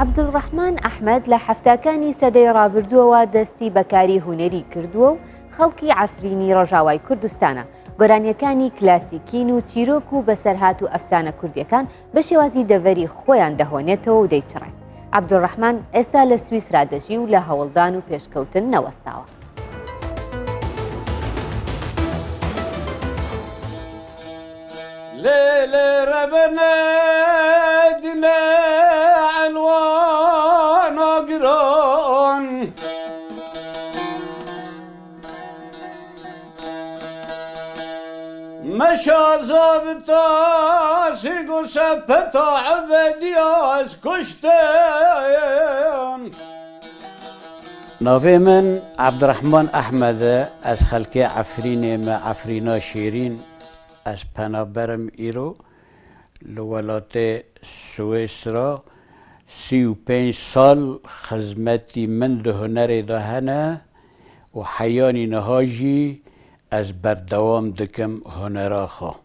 عەبدوڵڕەحمان ئەحمەد لە هەفتەکانی سەدەی ڕابردووەوە دەستی بەکاری هونەری کردووە و خەڵکی عەفرینی ڕۆژاوای کوردستانە گۆرانیەکانی کلاسیکین و چیرۆک و بەسەرهات و ئەفسانە کوردیەکان بە شێوازی دەڤەری خۆیان دەهۆنێتەوە و دەیچڕێن. عەبدوڵڕەحمان ئێستا لە سویسرا دەژی و لە هەوڵدان و پێشکەوتن نەوەستاوە. ليلة ربنا دلا علوان وقران مشى زابطا سيقو سبتا عبدياس كشتان ناوی من عبدالرحمن احمد از خلکی عفرین ما عفرینا شیرین از پنابرم ایرو لولات سویسرا 35 سال خدمتی من ده هنر دهنه و حیانی نهاجی از بردوام دکم هنرا خوا.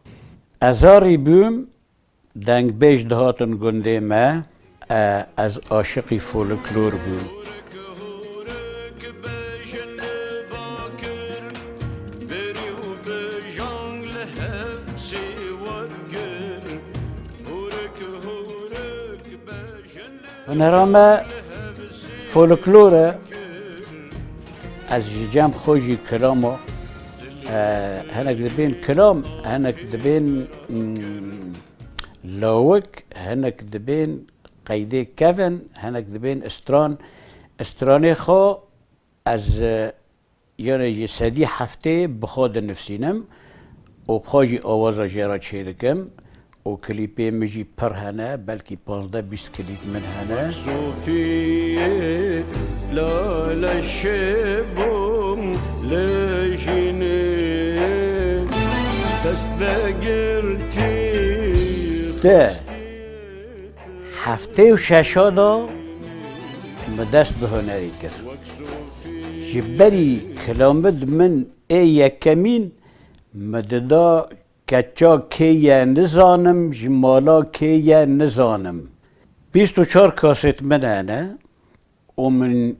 ازاری بوم دنگ بیش دهاتن گنده ما از عاشقی فولکلور بوم. هنرامه فولکلوره از جمع خوشی کلامو هنک دبین کلام هنک دبین لاوک هنک دبین قیده کفن هنک دبین استرانی خو از یعنی سدی هفته بخود نفسینم و بخواجی آوازا جرا چیدکم و کلیپی مجی پر هنه بلکی 15-20 کلیپ من هنه صوفیه لالا شبم لجینه دست بگرتی ده هفته و ششادا دست به هنری کرد جبری کلامد من ای یکمین مددا کچا کیه نزانم جمالا کیه نزانم 24 کاست من هنه و من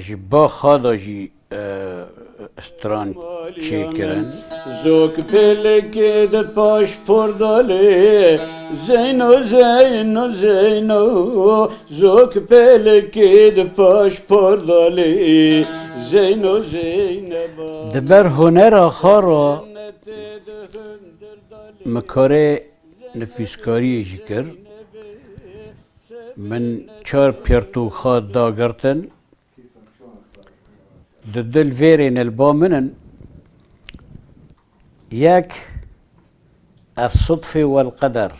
جبا خادا جی استران چی کرن زوک پلکه ده پاش پرداله زینو زینو زینو زوک پلکه ده پاش پرداله زینو زینبا دبر هنر آخارا مکاره نفیسکاری جکر من 4 پیرتوخات داگرتن دل ویرین البامنن یک الصدفه والقدر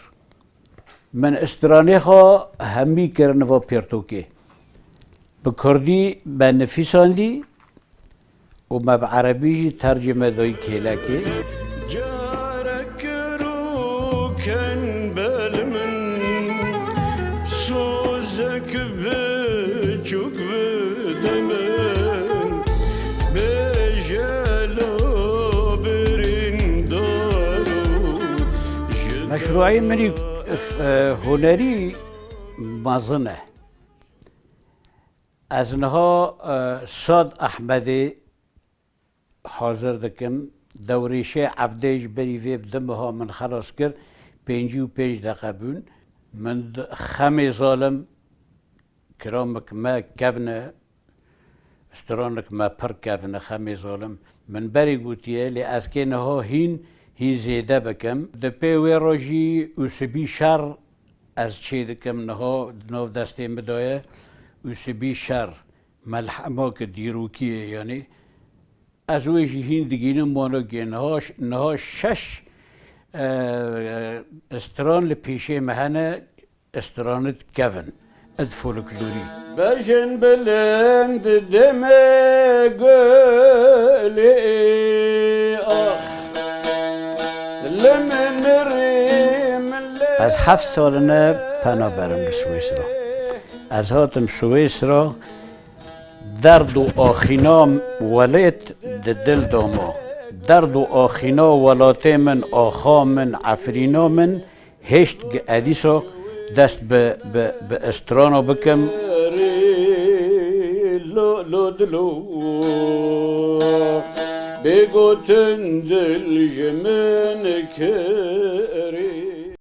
من استرانیخا همی کرن و پیرتوکی بکردی به نفیساندی و ما بعربی ترجمه دوی کلاکی كان بالمن سوزك بجوك بدمن بجالو برندارو مشروعي مني هنري مازنه از نها صاد احمدی حاضر دکم دوریشه عفدیج بری ویب دمها من خلاص کرد 55 دقیقه بون من خمی ظالم کرامک ما کفنه استرانک ما پر کفنه خمی ظالم من بری گوتیه لی از که نها هی زیده بکم دپی وی راجی اوسبی شر از چی دکم نها نو دسته مدایه اوسبی شر ملحمه که دیروکیه یعنی از وی جهین دگینم مانو گه نها 6 استران لپیشه مهنه استرانت کفن اد فولکلوری بجن بلند دمه گلی آخ لمن ریم از 7 سالنه پناه برم به سویسرا از هاتم سویسرا درد و آخینام ولید دل داما درد و آخینا ولات من آخا من عفرینا من هشت ادیسا دست به استرانو بکم لو دلو بگوتن دل جمن کری